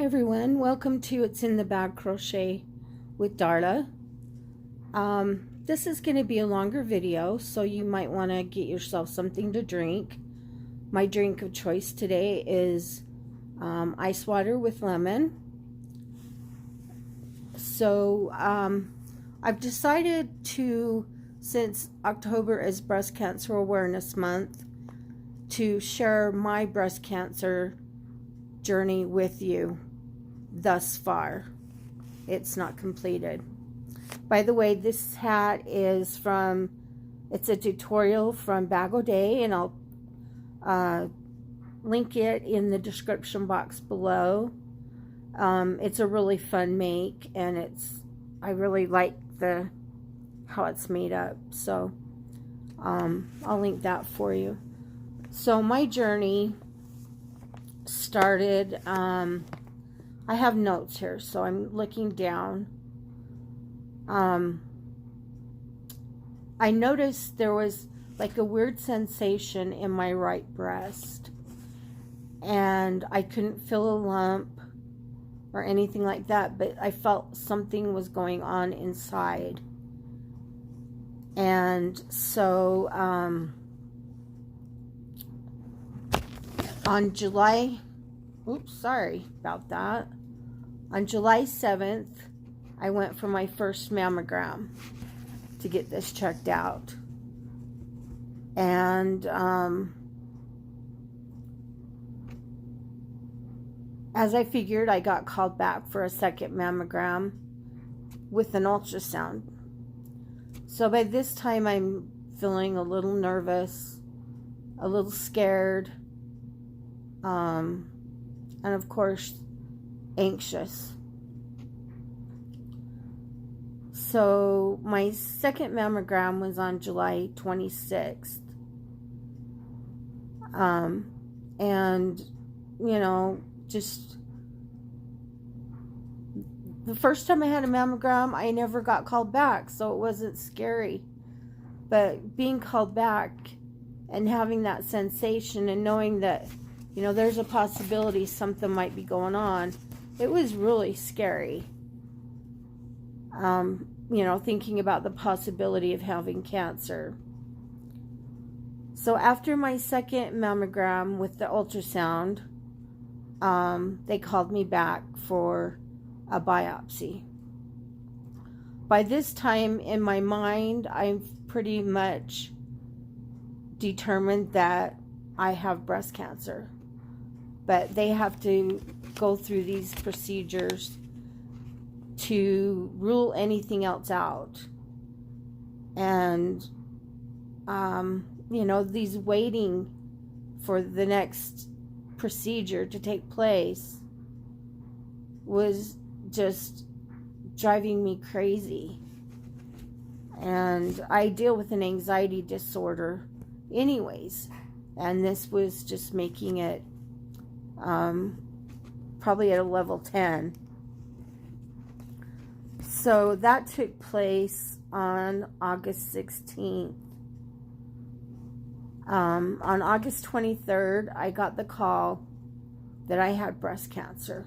everyone, welcome to It's in the Bag Crochet with Darla. This is going to be a longer video, so you might want to get yourself something to drink. My drink of choice today is ice water with lemon. So I've decided to, since October is Breast Cancer Awareness Month, to share my breast cancer journey with you thus far. It's not completed. By the way, this hat is from, it's a tutorial from Bag O' Day, and I'll link it in the description box below. It's a really fun make, and I really like how it's made up, so I'll link that for you. So my journey started, I have notes here, so I'm looking down. I noticed there was like a weird sensation in my right breast, and I couldn't feel a lump or anything like that, but I felt something was going on inside. And so on July 7th, I went for my first mammogram to get this checked out. And as I figured, I got called back for a second mammogram with an ultrasound. So by this time, I'm feeling a little nervous, a little scared, and of course, anxious. So my second mammogram was on July 26th. And, you know, just the first time I had a mammogram, I never got called back, so it wasn't scary. But being called back and having that sensation and knowing that, you know, there's a possibility something might be going on, it was really scary. You know, thinking about the possibility of having cancer. So after my second mammogram with the ultrasound, they called me back for a biopsy. By this time in my mind, I've pretty much determined that I have breast cancer. But they have to go through these procedures to rule anything else out. And, you know, these waiting for the next procedure to take place was just driving me crazy. And I deal with an anxiety disorder anyways, and this was just making it probably at a level 10. So that took place on August 16th. On August 23rd, I got the call that I had breast cancer.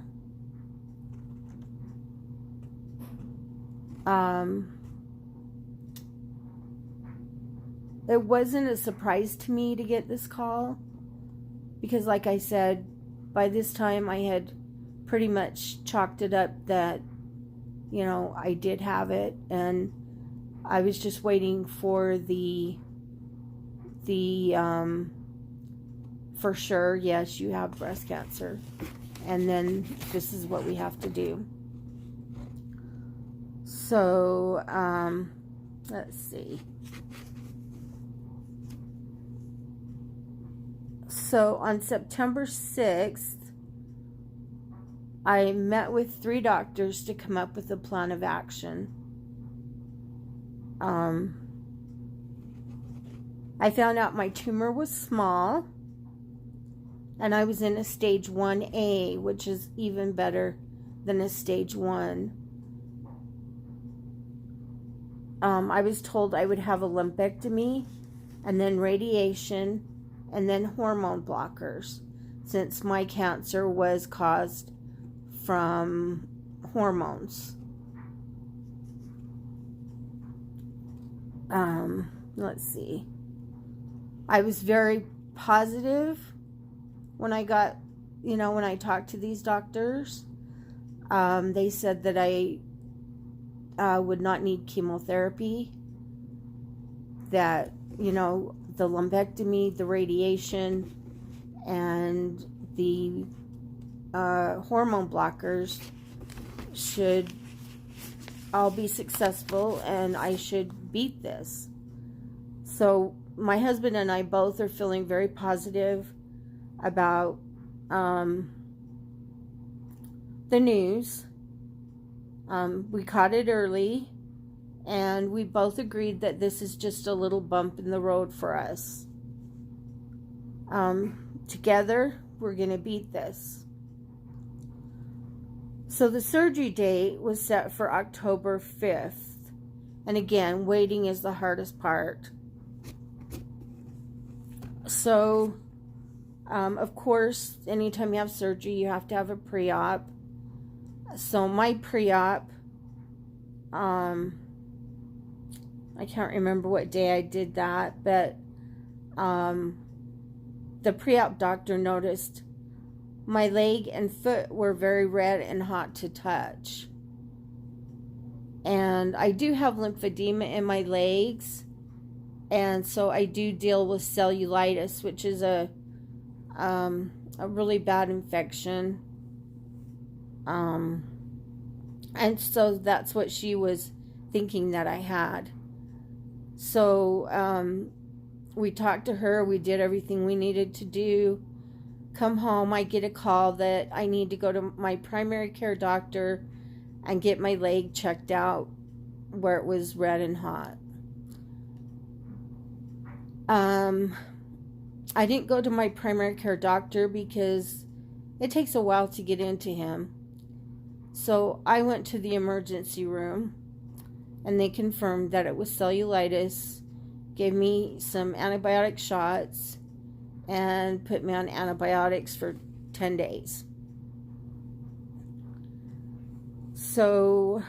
It wasn't a surprise to me to get this call, because like I said, by this time I had pretty much chalked it up that, you know, I did have it, and I was just waiting for the for sure, yes, you have breast cancer, and then this is what we have to do. So, let's see. So on September 6th, I met with 3 doctors to come up with a plan of action. I found out my tumor was small, and I was in a stage 1A, which is even better than a stage 1. I was told I would have a lumpectomy, and then radiation, and then hormone blockers, since my cancer was caused from hormones. Let's see. I was very positive when I got, when I talked to these doctors. They said that I would not need chemotherapy, that, the lumpectomy, the radiation, and the hormone blockers should all be successful, and I should beat this. So my husband and I both are feeling very positive about the news. We caught it early, and we both agreed that this is just a little bump in the road for us. Together, we're going to beat this. So the surgery date was set for October 5th. And again, waiting is the hardest part. So, of course, anytime you have surgery, you have to have a pre-op. So my pre-op, I can't remember what day I did that, but the pre-op doctor noticed my leg and foot were very red and hot to touch. And I do have lymphedema in my legs, and so I do deal with cellulitis, which is a really bad infection. And so that's what she was thinking that I had. So we talked to her, we did everything we needed to do. Come home, I get a call that I need to go to my primary care doctor and get my leg checked out where it was red and hot. I didn't go to my primary care doctor because it takes a while to get into him. So I went to the emergency room, and they confirmed that it was cellulitis, gave me some antibiotic shots, and put me on antibiotics for 10 days. So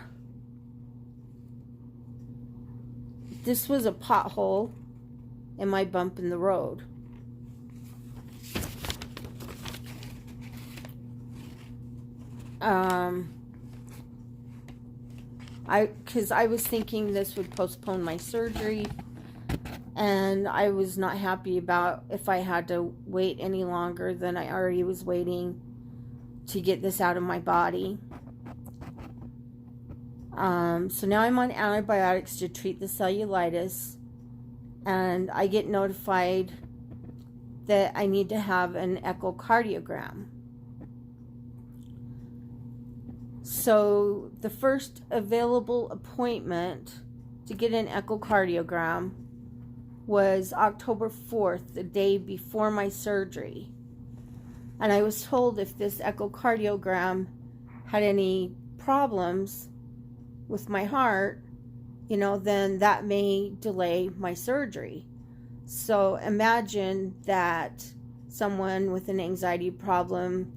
this was a pothole in my bump in the road. Because I was thinking this would postpone my surgery, and I was not happy about if I had to wait any longer than I already was waiting to get this out of my body. So now I'm on antibiotics to treat the cellulitis, and I get notified that I need to have an echocardiogram. So the first available appointment to get an echocardiogram was October 4th, the day before my surgery. And I was told if this echocardiogram had any problems with my heart, then that may delay my surgery. So imagine that someone with an anxiety problem,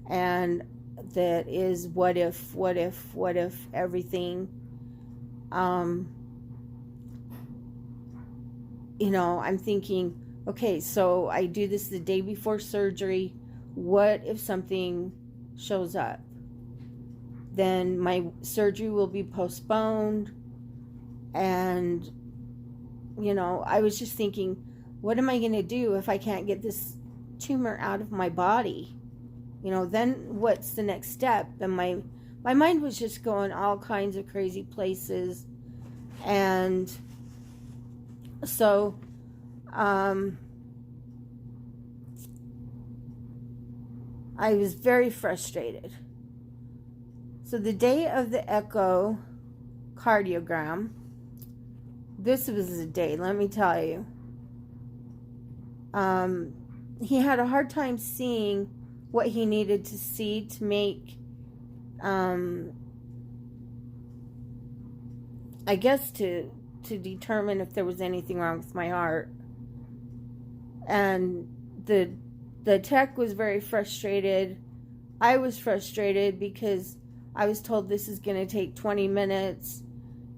and that is what if everything, I'm thinking, okay, so I do this the day before surgery. What if something shows up? Then my surgery will be postponed. And, I was just thinking, what am I going to do if I can't get this tumor out of my body? Then what's the next step? And my mind was just going all kinds of crazy places. And so, I was very frustrated. So the day of the echocardiogram, this was a day, let me tell you. He had a hard time seeing what he needed to see to make, I guess to determine if there was anything wrong with my heart. And the tech was very frustrated I was frustrated because I was told this is going to take 20 minutes,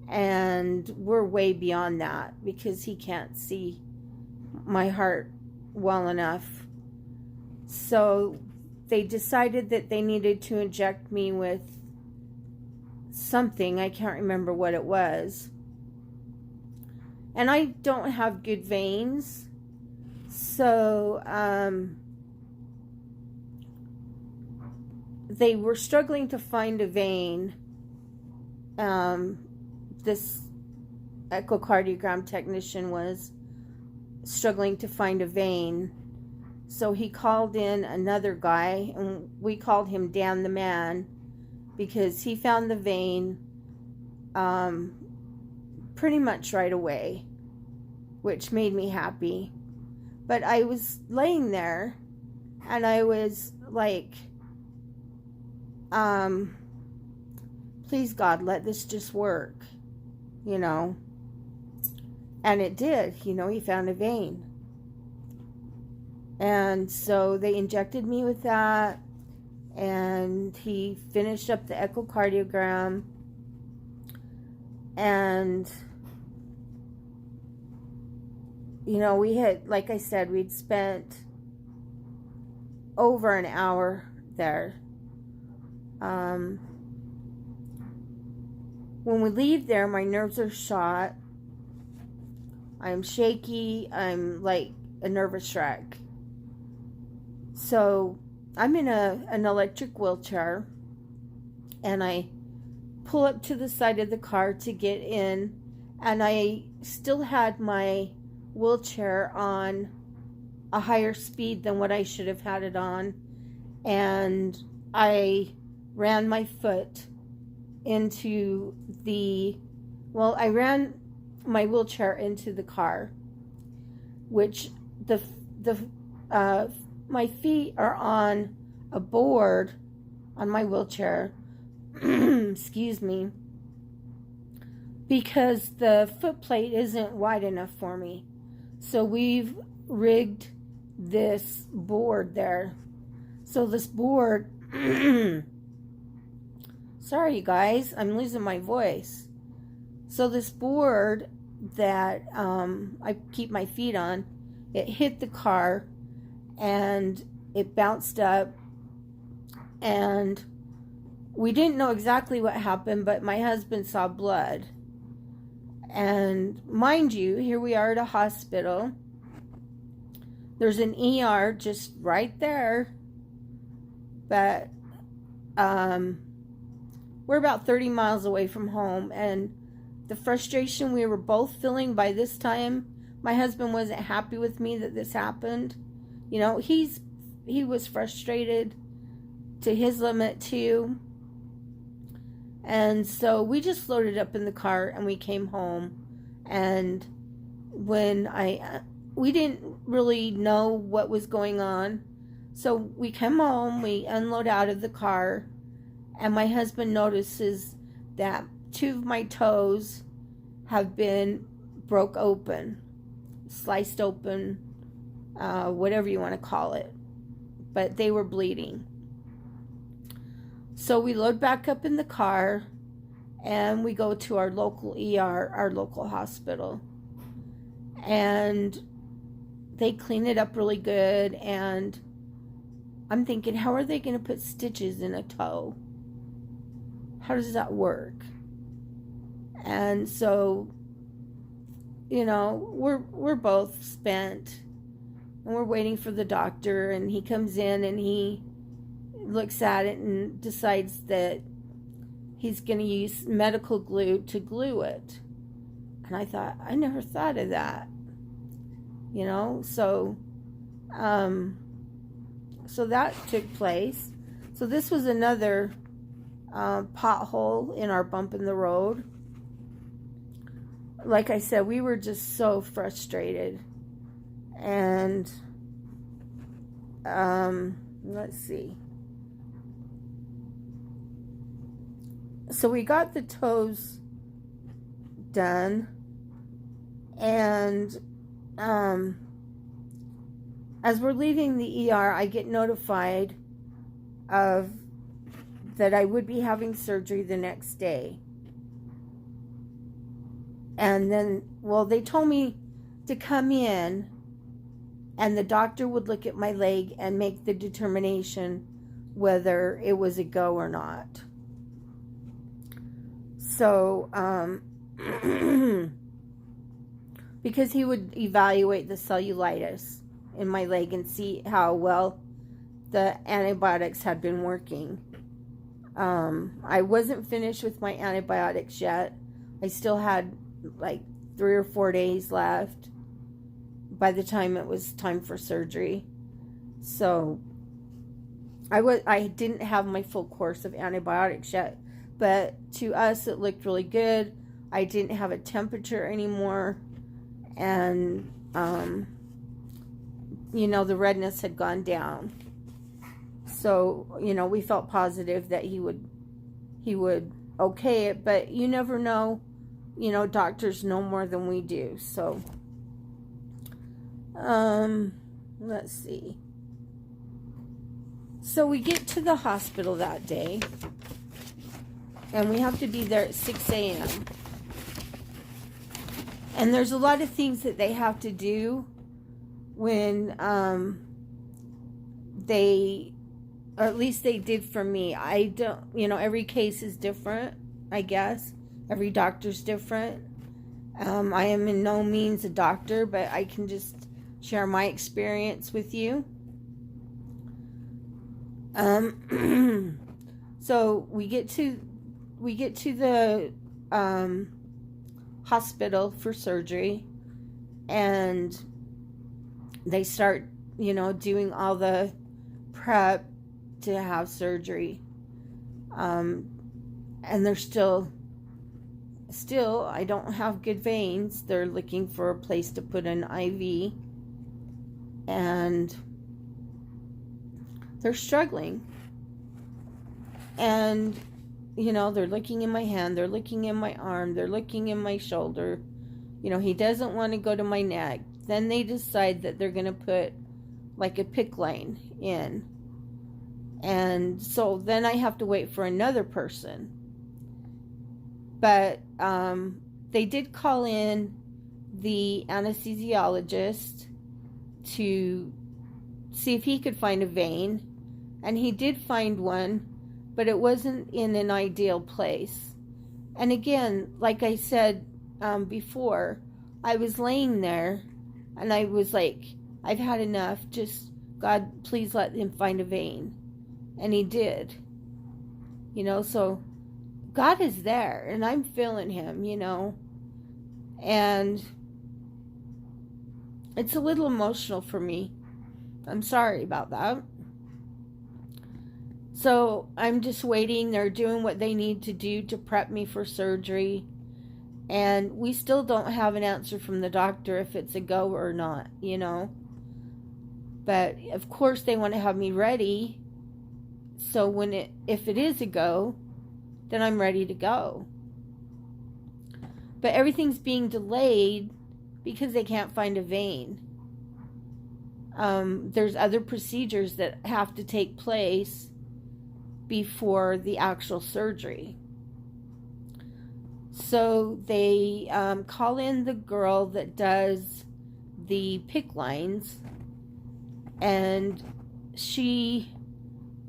and we're way beyond that because he can't see my heart well enough. So they decided that they needed to inject me with something. I can't remember what it was. And I don't have good veins. So they were struggling to find a vein. This echocardiogram technician was struggling to find a vein. So he called in another guy, and we called him Dan the Man, because he found the vein pretty much right away, which made me happy. But I was laying there, and I was like, please God, let this just work, you know. And it did, you know, he found a vein. And so they injected me with that, and he finished up the echocardiogram, and, you know, we had, like I said, we'd spent over an hour there. When we leave there, my nerves are shot. I'm shaky. I'm like a nervous wreck. So I'm in an electric wheelchair, and I pull up to the side of the car to get in, and I still had my wheelchair on a higher speed than what I should have had it on, and I ran my foot into I ran my wheelchair into the car, which my feet are on a board on my wheelchair, excuse me, because the foot plate isn't wide enough for me. So we've rigged this board there. So this board, sorry guys, I'm losing my voice. So this board that I keep my feet on, it hit the car, and it bounced up, and we didn't know exactly what happened, but my husband saw blood. And mind you, here we are at a hospital. There's an ER just right there, but we're about 30 miles away from home, and the frustration we were both feeling by this time, my husband wasn't happy with me that this happened. You know, he was frustrated to his limit too. And so we just loaded up in the car and we came home. And when we didn't really know what was going on. So we come home, we unload out of the car, and my husband notices that 2 of my toes have been broke open, sliced open, whatever you want to call it, but they were bleeding. So we load back up in the car, and we go to our local ER, our local hospital, and they clean it up really good. And I'm thinking, how are they going to put stitches in a toe? How does that work? And so, you know, we're both spent, and we're waiting for the doctor, and he comes in and he looks at it and decides that he's going to use medical glue to glue it. And I thought, I never thought of that, you know. So that took place. So this was another pothole in our bump in the road. Like I said, we were just so frustrated. And let's see. So we got the toes done, and as we're leaving the ER, I get notified of that I would be having surgery the next day. And then, well, they told me to come in, and the doctor would look at my leg and make the determination whether it was a go or not. So, because he would evaluate the cellulitis in my leg and see how well the antibiotics had been working. I wasn't finished with my antibiotics yet. I still had like 3 or 4 days left by the time it was time for surgery. So I didn't have my full course of antibiotics yet, but to us it looked really good. I didn't have a temperature anymore, and the redness had gone down. So, we felt positive that he would okay it, but you never know. Doctors know more than we do. So, let's see. So we get to the hospital that day, and we have to be there at 6 a.m. And there's a lot of things that they have to do when or at least they did for me. I don't, every case is different, I guess. Every doctor's different. I am in no means a doctor, but I can just share my experience with you. So we get to the hospital for surgery, and they start, doing all the prep to have surgery. And they're still I don't have good veins. They're looking for a place to put an IV, and they're struggling. And they're looking in my hand, they're looking in my arm, they're looking in my shoulder. He doesn't want to go to my neck. Then they decide that they're going to put like a PICC line in. And so then I have to wait for another person. But they did call in the anesthesiologist to see if he could find a vein. And he did find one, but it wasn't in an ideal place. And again, like I said before, I was laying there and I was like, I've had enough. Just, God, please let him find a vein. And he did. So God is there, and I'm feeling him, and it's a little emotional for me. I'm sorry about that. So I'm just waiting. They're doing what they need to do to prep me for surgery, and we still don't have an answer from the doctor if it's a go or not, but of course they want to have me ready. So if it is a go, then I'm ready to go. But everything's being delayed because they can't find a vein. There's other procedures that have to take place before the actual surgery. So they call in the girl that does the PICC lines, and she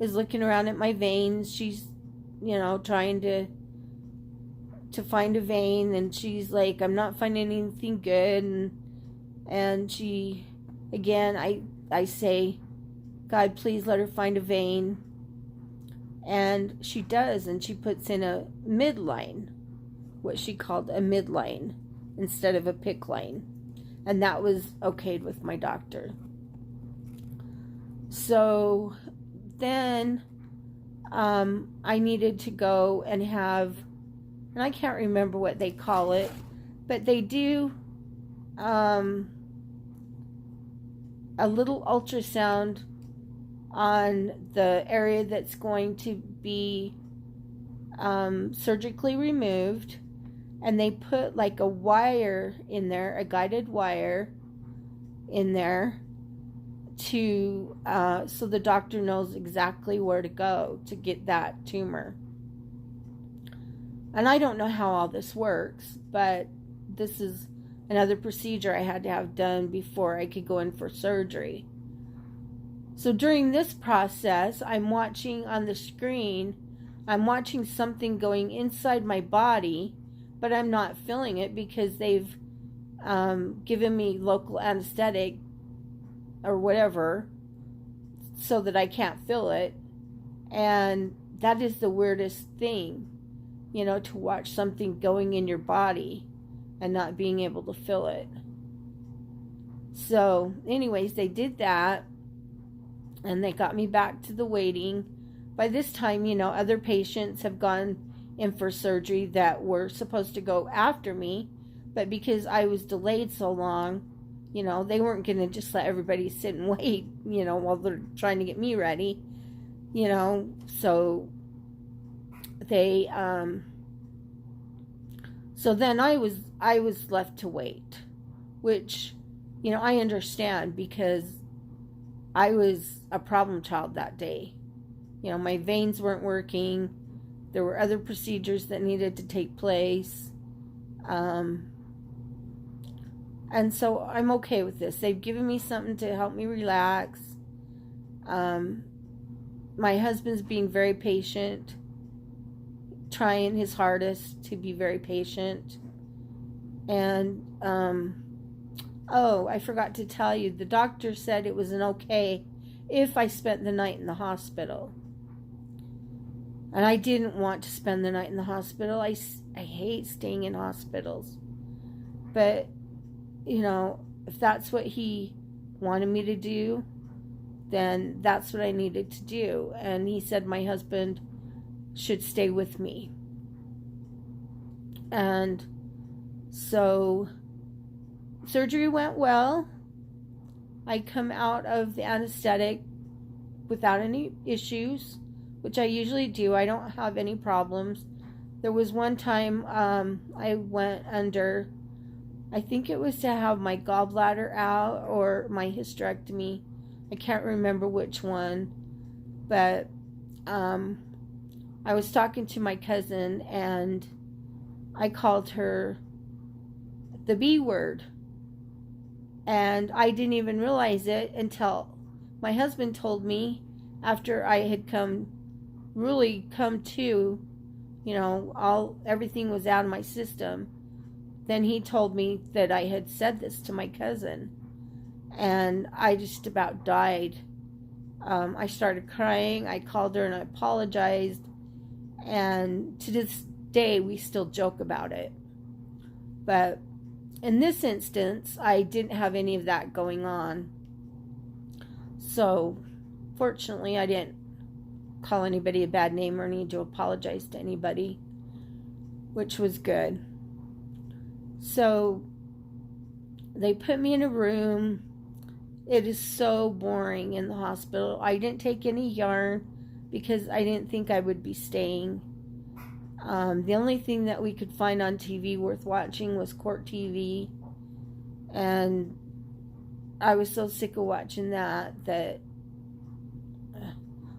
is looking around at my veins. She's, trying to find a vein, and she's like, I'm not finding anything good. And she, again, I say, God, please let her find a vein. And she does, and she puts in a midline, what she called a midline, instead of a PICC line. And that was okayed with my doctor. So then I needed to go and have, and I can't remember what they call it, but they do a little ultrasound on the area that's going to be surgically removed, and they put like a wire in there, a guided wire in there, so the doctor knows exactly where to go to get that tumor. And I don't know how all this works, but this is another procedure I had to have done before I could go in for surgery. So during this process, I'm watching on the screen, I'm watching something going inside my body, but I'm not feeling it because they've given me local anesthetic or whatever so that I can't feel it. And that is the weirdest thing, to watch something going in your body and not being able to feel it. So anyways, they did that, and they got me back to the waiting. By this time, other patients have gone in for surgery that were supposed to go after me, but because I was delayed so long, they weren't going to just let everybody sit and wait, while they're trying to get me ready, so they, so then I was left to wait, which, I understand because I was a problem child that day. My veins weren't working. There were other procedures that needed to take place. And so I'm okay with this. They've given me something to help me relax. My husband's being very patient, trying his hardest to be very patient. And, I forgot to tell you, the doctor said it was an okay if I spent the night in the hospital. And I didn't want to spend the night in the hospital. I hate staying in hospitals. But, if that's what he wanted me to do, then that's what I needed to do. And he said my husband should stay with me. And so surgery went well. I come out of the anesthetic without any issues, which I usually do. I don't have any problems. There was one time I went under, I think it was to have my gallbladder out or my hysterectomy. I can't remember which one. But I was talking to my cousin and I called her the B word. And I didn't even realize it until my husband told me after I had come to, everything was out of my system. Then he told me that I had said this to my cousin. And I just about died. I started crying. I called her and I apologized. And to this day, we still joke about it. But in this instance, I didn't have any of that going on. So, fortunately, I didn't call anybody a bad name or need to apologize to anybody, which was good. So, they put me in a room. It is so boring in the hospital. I didn't take any yarn because I didn't think I would be staying. The only thing that we could find on TV worth watching was Court TV. And I was so sick of watching that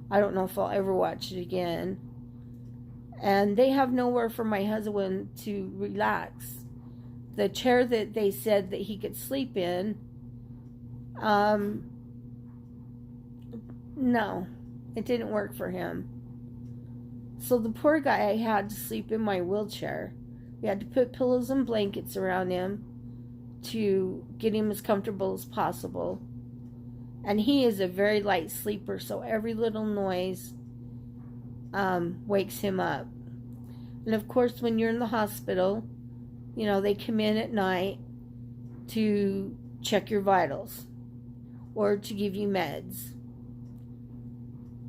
I don't know if I'll ever watch it again. And they have nowhere for my husband to relax. The chair that they said that he could sleep in, no, it didn't work for him. So the poor guy had to sleep in my wheelchair. We had to put pillows and blankets around him to get him as comfortable as possible. And he is a very light sleeper, so every little noise wakes him up. And of course, when you're in the hospital, they come in at night to check your vitals or to give you meds.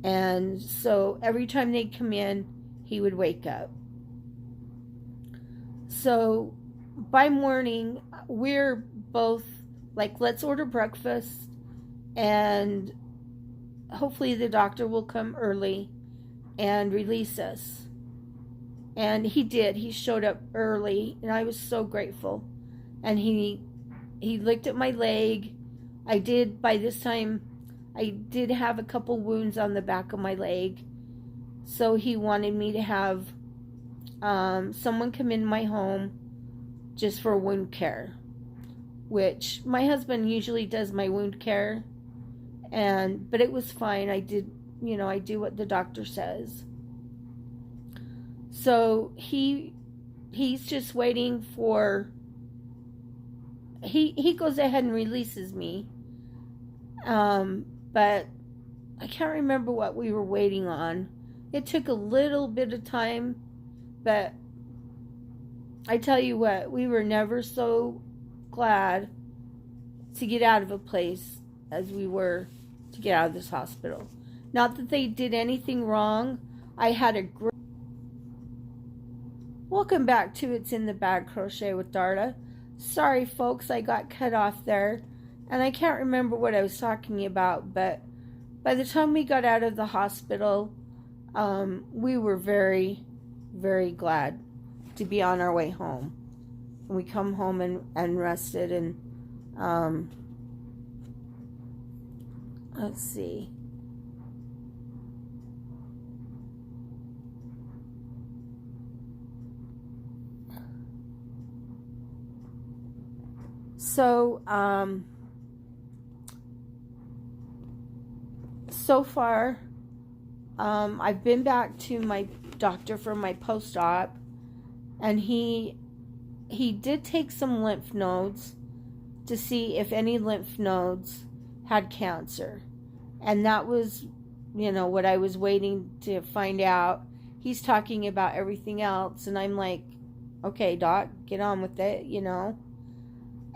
And so every time they'd come in, he would wake up. So by morning, we're both like, let's order breakfast and hopefully the doctor will come early and release us. And he did. He showed up early and I was so grateful. And he looked at my leg. I did, by this time, I did have a couple wounds on the back of my leg. So he wanted me to have someone come in my home just for wound care, which my husband usually does my wound care, but it was fine. I do what the doctor says. So he's just waiting for, he goes ahead and releases me, but I can't remember what we were waiting on. It took a little bit of time, but I tell you what, we were never so glad to get out of a place as we were to get out of this hospital. Not that they did anything wrong. I had a great... Welcome back to It's in the Bag Crochet with Darla. Sorry folks, I got cut off there, and I can't remember what I was talking about, but by the time we got out of the hospital, we were very, very glad to be on our way home. And we come home and rested, and let's see. So, so far, I've been back to my doctor for my post-op, and he did take some lymph nodes to see if any lymph nodes had cancer. And that was, what I was waiting to find out. He's talking about everything else, and I'm like, okay, doc, get on with it,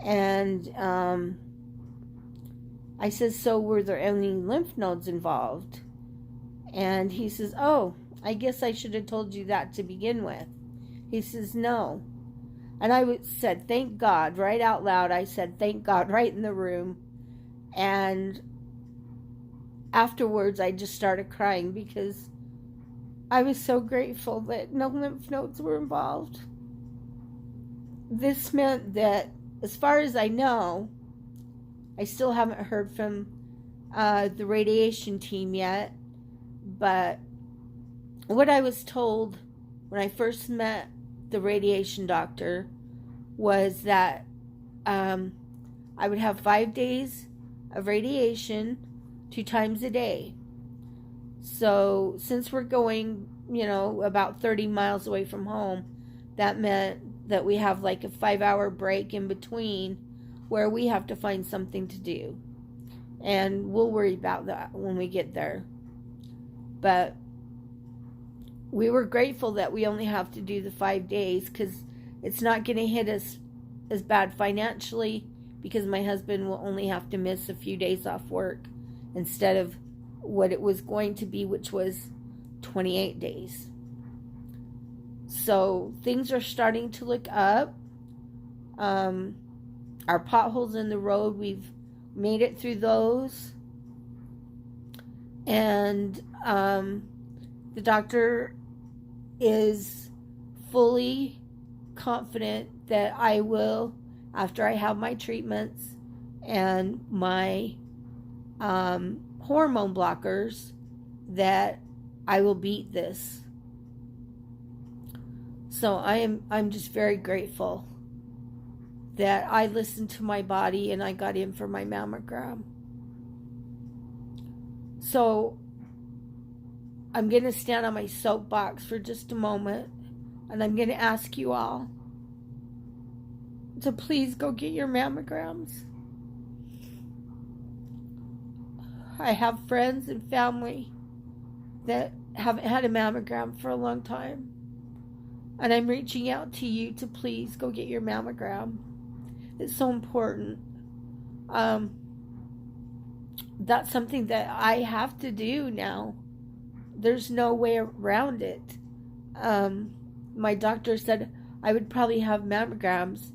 And I says, so were there any lymph nodes involved? And he says, oh, I guess I should have told you that to begin with. He says, no. And I said, thank God, right out loud. I said, thank God, right in the room. And afterwards, I just started crying because I was so grateful that no lymph nodes were involved. This meant that, as far as I know, I still haven't heard from the radiation team yet, but what I was told when I first met the radiation doctor was that I would have 5 days of radiation 2 times a day. So since we're going, about 30 miles away from home, that meant that we have like a 5-hour break in between where we have to find something to do. And we'll worry about that when we get there. But we were grateful that we only have to do the 5 days, because it's not going to hit us as bad financially, because my husband will only have to miss a few days off work instead of what it was going to be, which was 28 days. So things are starting to look up. Our potholes in the road, we've made it through those. And the doctor is fully confident that I will, after I have my treatments and my hormone blockers, that I will beat this. So I'm just very grateful that I listened to my body and I got in for my mammogram. So I'm going to stand on my soapbox for just a moment, and I'm going to ask you all to please go get your mammograms. I have friends and family that haven't had a mammogram for a long time, and I'm reaching out to you to please go get your mammogram. It's so important. That's something that I have to do now. There's no way around it. My doctor said I would probably have mammograms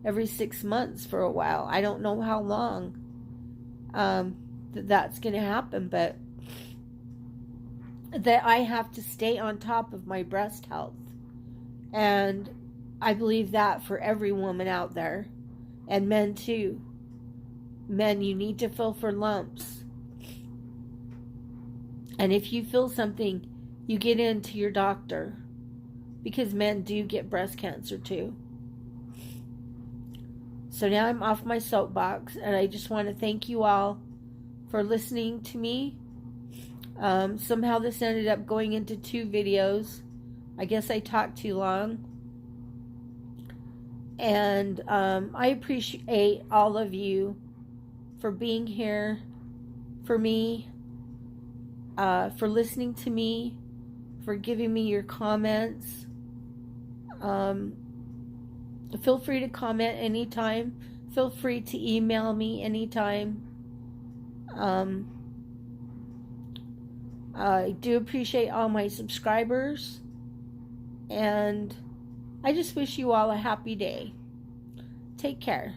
every 6 months for a while. I don't know how long that's going to happen, but that I have to stay on top of my breast health. And I believe that for every woman out there, and men too. Men, you need to feel for lumps. And if you feel something, you get into your doctor, because men do get breast cancer too. So now I'm off my soapbox, and I just want to thank you all for listening to me. Somehow this ended up going into 2 videos. I guess I talked too long. And I appreciate all of you for being here for me, for listening to me, for giving me your comments. Feel free to comment anytime. Feel free to email me anytime. I do appreciate all my subscribers, and I just wish you all a happy day. Take care.